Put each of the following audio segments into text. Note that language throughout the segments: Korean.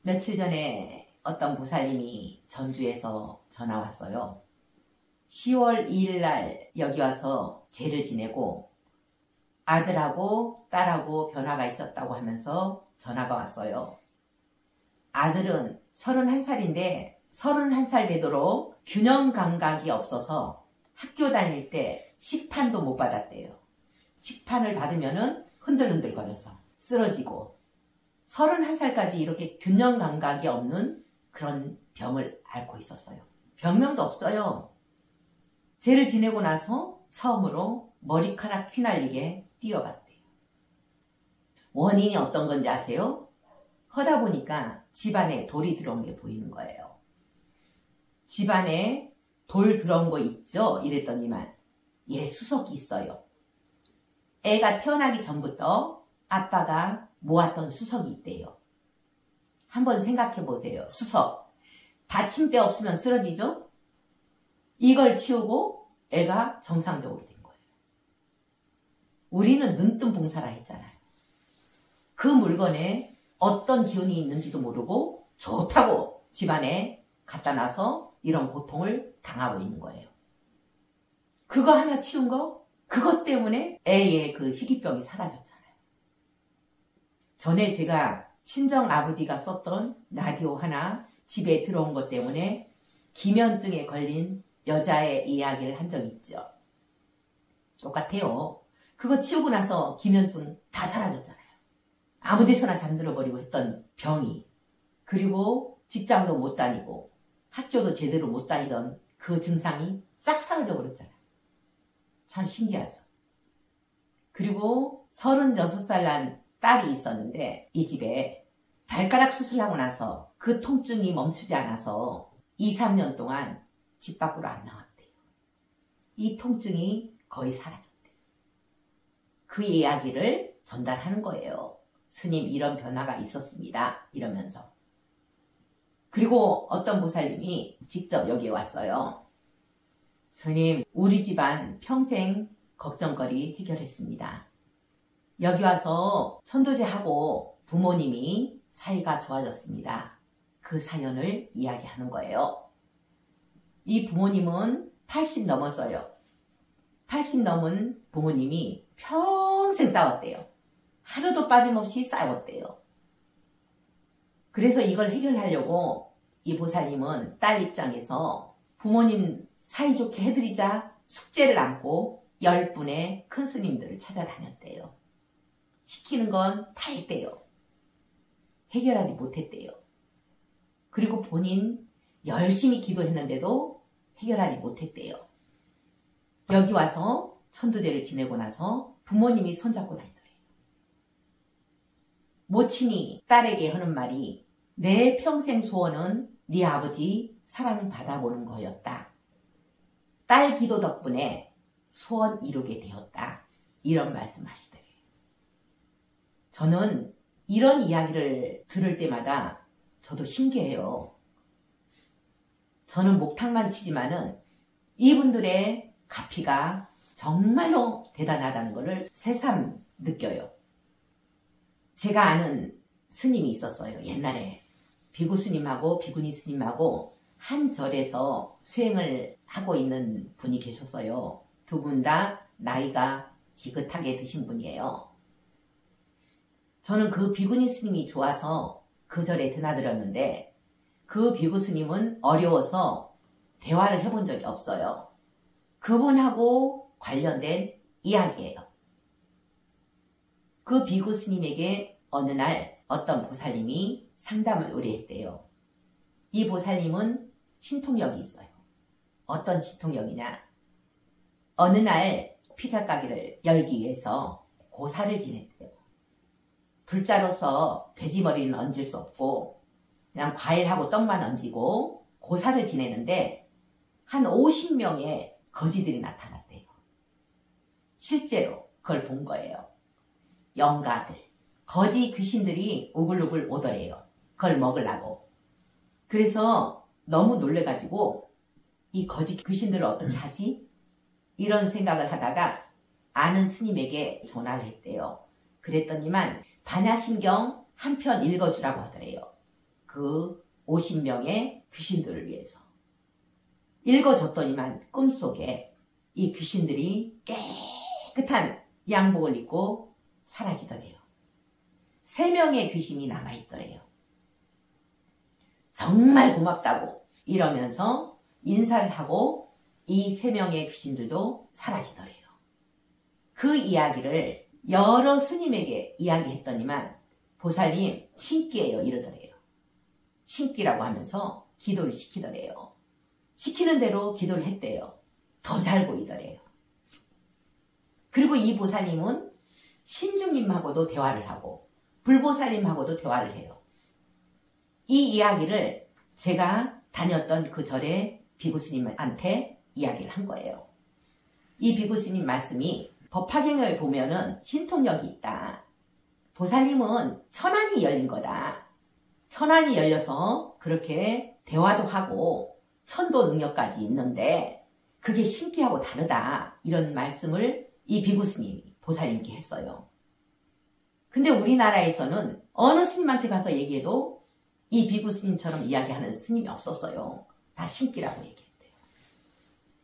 며칠 전에 어떤 보살님이 전주에서 전화 왔어요. 10월 2일 날 여기 와서 제를 지내고 아들하고 딸하고 변화가 있었다고 하면서 전화가 왔어요. 아들은 31살인데 31살 되도록 균형 감각이 없어서 학교 다닐 때 식판도 못 받았대요. 식판을 받으면은 흔들흔들거려서 쓰러지고 31살까지 이렇게 균형 감각이 없는 그런 병을 앓고 있었어요. 병명도 없어요. 제를 지내고 나서 처음으로 머리카락 휘날리게 뛰어봤대요. 원인이 어떤 건지 아세요? 하다 보니까 집안에 돌이 들어온 게 보이는 거예요. 집안에 돌 들어온 거 있죠? 이랬더니만 예, 수석이 있어요. 애가 태어나기 전부터 아빠가 모았던 수석이 있대요. 한번 생각해 보세요. 수석. 받침대 없으면 쓰러지죠? 이걸 치우고 애가 정상적으로 된 거예요. 우리는 눈뜬봉사라 했잖아요. 그 물건에 어떤 기운이 있는지도 모르고 좋다고 집안에 갖다 놔서 이런 고통을 당하고 있는 거예요. 그거 하나 치운 거? 그것 때문에 애의 그 희귀병이 사라졌잖아요. 전에 제가 친정 아버지가 썼던 라디오 하나 집에 들어온 것 때문에 기면증에 걸린 여자의 이야기를 한 적이 있죠. 똑같아요. 그거 치우고 나서 기면증 다 사라졌잖아요. 아무 데서나 잠들어버리고 했던 병이, 그리고 직장도 못 다니고 학교도 제대로 못 다니던 그 증상이 싹 사라져 버렸잖아요. 참 신기하죠. 그리고 36살 난 딸이 있었는데 이 집에 발가락 수술하고 나서 그 통증이 멈추지 않아서 2, 3년 동안 집 밖으로 안 나왔대요. 이 통증이 거의 사라졌대요. 그 이야기를 전달하는 거예요. 스님 이런 변화가 있었습니다. 이러면서. 그리고 어떤 보살님이 직접 여기에 왔어요. 스님, 우리 집안 평생 걱정거리 해결했습니다. 여기 와서 천도제하고 부모님이 사이가 좋아졌습니다. 그 사연을 이야기하는 거예요. 이 부모님은 80 넘었어요. 80 넘은 부모님이 평생 싸웠대요. 하루도 빠짐없이 싸웠대요. 그래서 이걸 해결하려고 이 보살님은 딸 입장에서 부모님 사이좋게 해드리자 숙제를 안고 10분의 큰 스님들을 찾아다녔대요. 시키는 건 다 했대요. 해결하지 못했대요. 그리고 본인 열심히 기도했는데도 해결하지 못했대요. 여기 와서 천도제를 지내고 나서 부모님이 손잡고 다니더래요. 모친이 딸에게 하는 말이 내 평생 소원은 네 아버지 사랑받아보는 거였다. 딸 기도 덕분에 소원 이루게 되었다. 이런 말씀하시더래요. 저는 이런 이야기를 들을 때마다 저도 신기해요. 저는 목탁만 치지만은 이분들의 가피가 정말로 대단하다는 것을 새삼 느껴요. 제가 아는 스님이 있었어요. 옛날에 비구 스님하고 비구니 스님하고 한 절에서 수행을 하고 있는 분이 계셨어요. 두 분 다 나이가 지긋하게 드신 분이에요. 저는 그 비구니 스님이 좋아서 그 절에 드나들었는데 그 비구 스님은 어려워서 대화를 해본 적이 없어요. 그분하고 관련된 이야기예요. 그 비구 스님에게 어느 날 어떤 보살님이 상담을 의뢰했대요. 이 보살님은 신통력이 있어요. 어떤 신통력이냐? 어느 날 피자 가게를 열기 위해서 고사를 지냈대요. 불자로서 돼지머리는 얹을 수 없고 그냥 과일하고 떡만 얹고 고사를 지내는데 한 50명의 거지들이 나타났대요. 실제로 그걸 본 거예요. 영가들, 거지 귀신들이 우글우글 오더래요. 그걸 먹으려고. 그래서 너무 놀래가지고 이 거지 귀신들을 어떻게 하지? 이런 생각을 하다가 아는 스님에게 전화를 했대요. 그랬더니만 반야심경 한 편 읽어주라고 하더래요. 그 50명의 귀신들을 위해서. 읽어줬더니만 꿈속에 이 귀신들이 깨끗한 양복을 입고 사라지더래요. 3명의 귀신이 남아있더래요. 정말 고맙다고 이러면서 인사를 하고 이 3명의 귀신들도 사라지더래요. 그 이야기를 여러 스님에게 이야기했더니만 보살님 신기해요 이러더래요. 신기라고 하면서 기도를 시키더래요. 시키는 대로 기도를 했대요. 더 잘 보이더래요. 그리고 이 보살님은 신중님하고도 대화를 하고 불보살님하고도 대화를 해요. 이 이야기를 제가 다녔던 그 절의 비구스님한테 이야기를 한 거예요. 이 비구스님 말씀이 법화경에 보면은 신통력이 있다. 보살님은 천안이 열린 거다. 천안이 열려서 그렇게 대화도 하고 천도 능력까지 있는데 그게 신기하고 다르다. 이런 말씀을 이 비구스님이 보살님께 했어요. 근데 우리나라에서는 어느 스님한테 가서 얘기해도 이 비구스님처럼 이야기하는 스님이 없었어요. 다 신기라고 얘기했대요.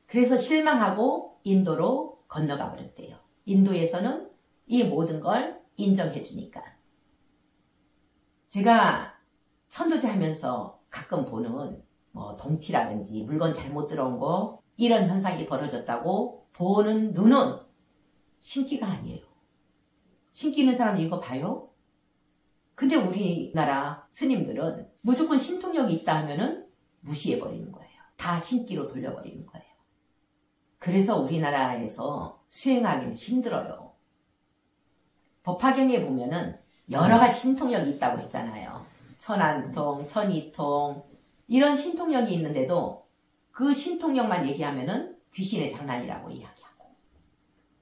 그래서 실망하고 인도로 건너가 버렸대요. 인도에서는 이 모든 걸 인정해 주니까. 제가 천도제 하면서 가끔 보는 뭐 동티라든지 물건 잘못 들어온 거 이런 현상이 벌어졌다고 보는 눈은 신기가 아니에요. 신기 있는 사람 이거 봐요? 근데 우리나라 스님들은 무조건 신통력이 있다 하면은 무시해버리는 거예요. 다 신기로 돌려버리는 거예요. 그래서 우리나라에서 수행하기는 힘들어요. 법화경에 보면은 여러 가지 신통력이 있다고 했잖아요. 천안통, 천이통 이런 신통력이 있는데도 그 신통력만 얘기하면은 귀신의 장난이라고 이야기하고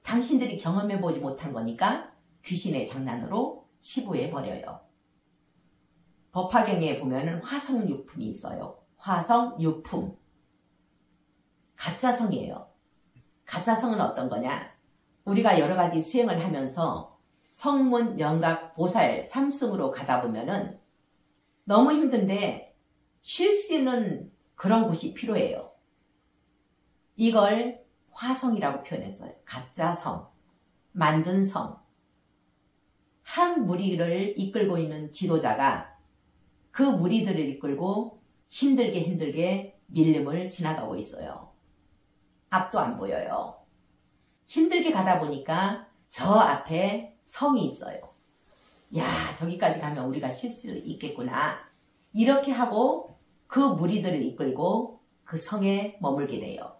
당신들이 경험해보지 못한 거니까 귀신의 장난으로 치부해버려요. 법화경에 보면은 화성유품이 있어요. 화성유품. 가짜성이에요. 가짜성은 어떤 거냐? 우리가 여러 가지 수행을 하면서 성문, 영각, 보살, 삼승으로 가다 보면은 너무 힘든데 쉴 수 있는 그런 곳이 필요해요. 이걸 화성이라고 표현했어요. 가짜성, 만든 성. 한 무리를 이끌고 있는 지도자가 그 무리들을 이끌고 힘들게 밀림을 지나가고 있어요. 앞도 안 보여요. 힘들게 가다 보니까 저 앞에 성이 있어요. 야, 저기까지 가면 우리가 쉴 수 있겠구나. 이렇게 하고 그 무리들을 이끌고 그 성에 머물게 돼요.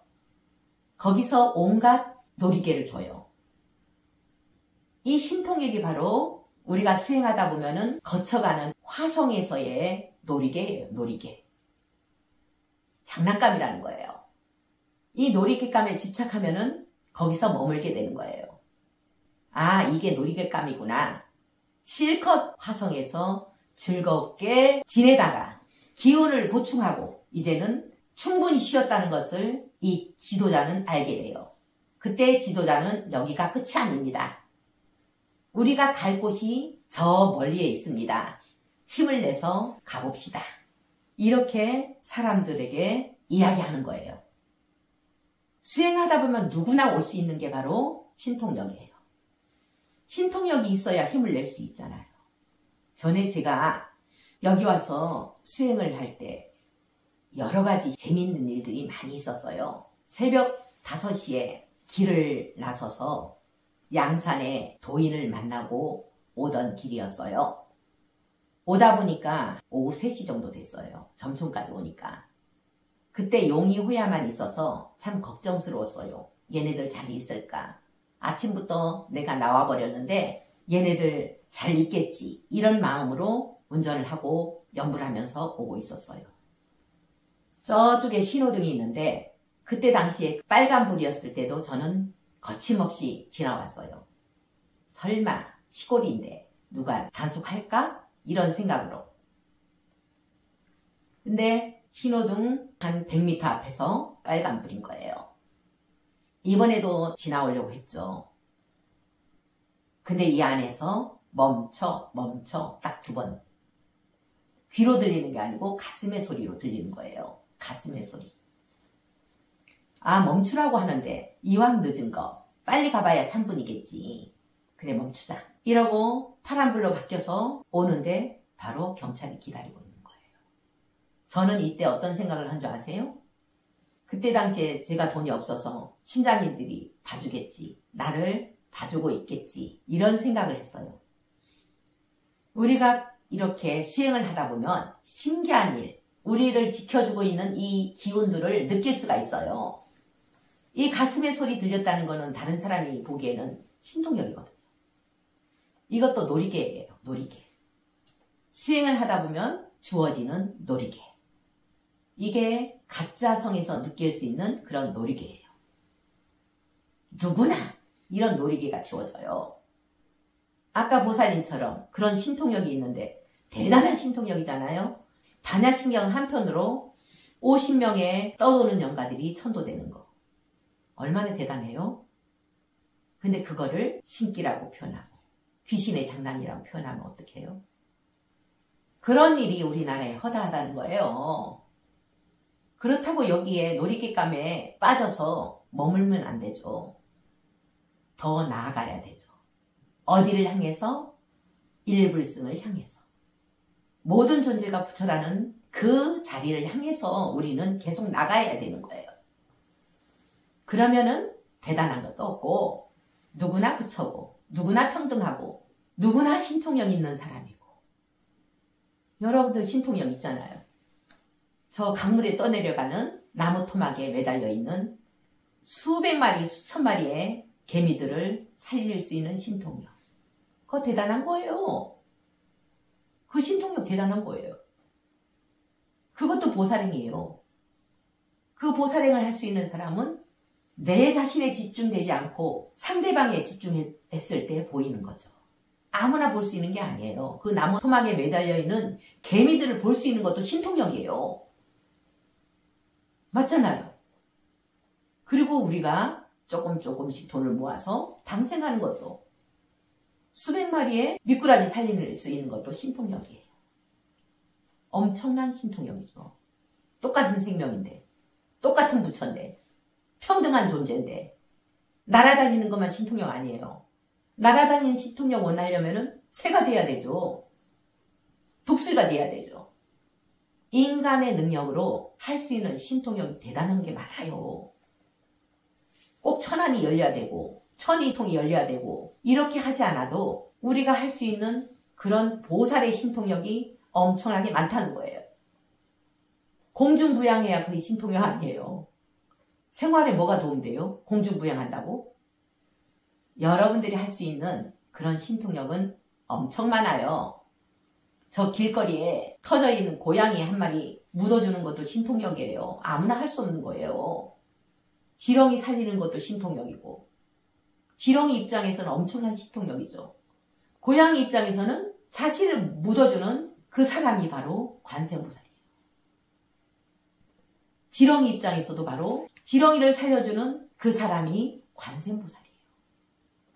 거기서 온갖 놀이개를 줘요. 이 신통력이 바로 우리가 수행하다 보면은 거쳐가는 화성에서의 놀이개예요. 놀이개. 장난감이라는 거예요. 이 놀이개감에 집착하면은 거기서 머물게 되는 거예요. 아, 이게 놀이개감이구나. 실컷 화성에서 즐겁게 지내다가 기운을 보충하고 이제는 충분히 쉬었다는 것을 이 지도자는 알게 돼요. 그때 지도자는 여기가 끝이 아닙니다. 우리가 갈 곳이 저 멀리에 있습니다. 힘을 내서 가봅시다. 이렇게 사람들에게 이야기하는 거예요. 수행하다 보면 누구나 올 수 있는 게 바로 신통력이에요. 신통력이 있어야 힘을 낼 수 있잖아요. 전에 제가 여기 와서 수행을 할 때 여러 가지 재미있는 일들이 많이 있었어요. 새벽 5시에 길을 나서서 양산에 도인을 만나고 오던 길이었어요. 오다 보니까 오후 3시 정도 됐어요. 점심까지 오니까. 그때 용이 호야만 있어서 참 걱정스러웠어요. 얘네들 잘 있을까? 아침부터 내가 나와버렸는데 얘네들 잘 있겠지. 이런 마음으로 운전을 하고 연불 하면서 오고 있었어요. 저쪽에 신호등이 있는데 그때 당시에 빨간불이었을 때도 저는 거침없이 지나왔어요. 설마 시골인데 누가 단속할까? 이런 생각으로. 근데 신호등 한 100m 앞에서 빨간불인 거예요. 이번에도 지나오려고 했죠. 근데 이 안에서 멈춰 딱 2번. 귀로 들리는 게 아니고 가슴의 소리로 들리는 거예요. 가슴의 소리. 아, 멈추라고 하는데 이왕 늦은 거 빨리 가봐야 3분이겠지. 그래, 멈추자. 이러고 파란불로 바뀌어서 오는데 바로 경찰이 기다리고 있는 거예요. 저는 이때 어떤 생각을 한 줄 아세요? 그때 당시에 제가 돈이 없어서 신장인들이 봐주겠지. 나를 봐주고 있겠지. 이런 생각을 했어요. 우리가 이렇게 수행을 하다 보면 신기한 일, 우리를 지켜주고 있는 이 기운들을 느낄 수가 있어요. 이 가슴의 소리 들렸다는 거는 다른 사람이 보기에는 신통력이거든요. 이것도 놀이개예요. 놀이개. 수행을 하다 보면 주어지는 놀이개. 이게 가짜성에서 느낄 수 있는 그런 놀이개예요. 누구나 이런 놀이개가 주어져요. 아까 보살님처럼 그런 신통력이 있는데 대단한 신통력이잖아요. 반야신경 한편으로 50명의 떠도는 영가들이 천도되는 거. 얼마나 대단해요? 근데 그거를 신기라고 표현하고 귀신의 장난이라고 표현하면 어떡해요? 그런 일이 우리나라에 허다하다는 거예요. 그렇다고 여기에 놀이개감에 빠져서 머물면 안 되죠. 더 나아가야 되죠. 어디를 향해서? 일불승을 향해서. 모든 존재가 부처라는 그 자리를 향해서 우리는 계속 나가야 되는 거예요. 그러면은 대단한 것도 없고 누구나 부처고 누구나 평등하고 누구나 신통력 있는 사람이고. 여러분들 신통력 있잖아요. 저 강물에 떠내려가는 나무 토막에 매달려 있는 수백 마리, 수천 마리의 개미들을 살릴 수 있는 신통력. 그거 대단한 거예요. 그 신통력 대단한 거예요. 그것도 보살행이에요. 그 보살행을 할 수 있는 사람은 내 자신에 집중되지 않고 상대방에 집중했을 때 보이는 거죠. 아무나 볼 수 있는 게 아니에요. 그 나무 토막에 매달려 있는 개미들을 볼 수 있는 것도 신통력이에요. 맞잖아요. 그리고 우리가 조금씩 돈을 모아서 방생하는 것도 수백 마리의 미꾸라지 살릴 수 있는 것도 신통력이에요. 엄청난 신통력이죠. 똑같은 생명인데, 똑같은 부처인데, 평등한 존재인데 날아다니는 것만 신통력 아니에요. 날아다니는 신통력 원하려면 새가 돼야 되죠. 독수리가 돼야 되죠. 인간의 능력으로 할 수 있는 신통력이 대단한 게 많아요. 꼭 천안이 열려야 되고 천이통이 열려야 되고 이렇게 하지 않아도 우리가 할 수 있는 그런 보살의 신통력이 엄청나게 많다는 거예요. 공중부양해야 그게 신통력 아니에요. 생활에 뭐가 도움돼요? 공중부양한다고? 여러분들이 할 수 있는 그런 신통력은 엄청 많아요. 저 길거리에 터져 있는 고양이 한 마리 묻어주는 것도 신통력이에요. 아무나 할 수 없는 거예요. 지렁이 살리는 것도 신통력이고 지렁이 입장에서는 엄청난 신통력이죠. 고양이 입장에서는 자신을 묻어주는 그 사람이 바로 관세음보살이에요. 지렁이 입장에서도 바로 지렁이를 살려주는 그 사람이 관세음보살이에요.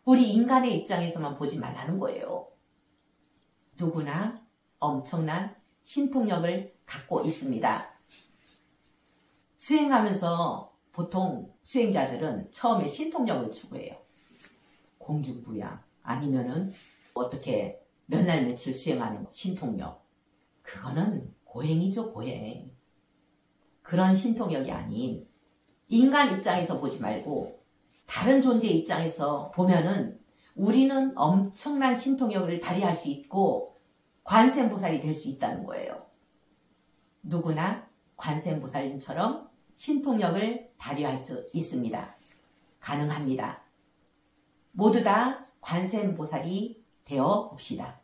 우리 인간의 입장에서만 보지 말라는 거예요. 누구나 엄청난 신통력을 갖고 있습니다. 수행하면서 보통 수행자들은 처음에 신통력을 추구해요. 공중부양 아니면은 어떻게 몇 날 며칠 수행하는 신통력. 그거는 고행이죠, 고행. 그런 신통력이 아닌 인간 입장에서 보지 말고 다른 존재 입장에서 보면은 우리는 엄청난 신통력을 발휘할 수 있고 관세음보살이 될 수 있다는 거예요. 누구나 관세음보살님처럼 신통력을 발휘할 수 있습니다. 가능합니다. 모두 다 관세음보살이 되어 봅시다.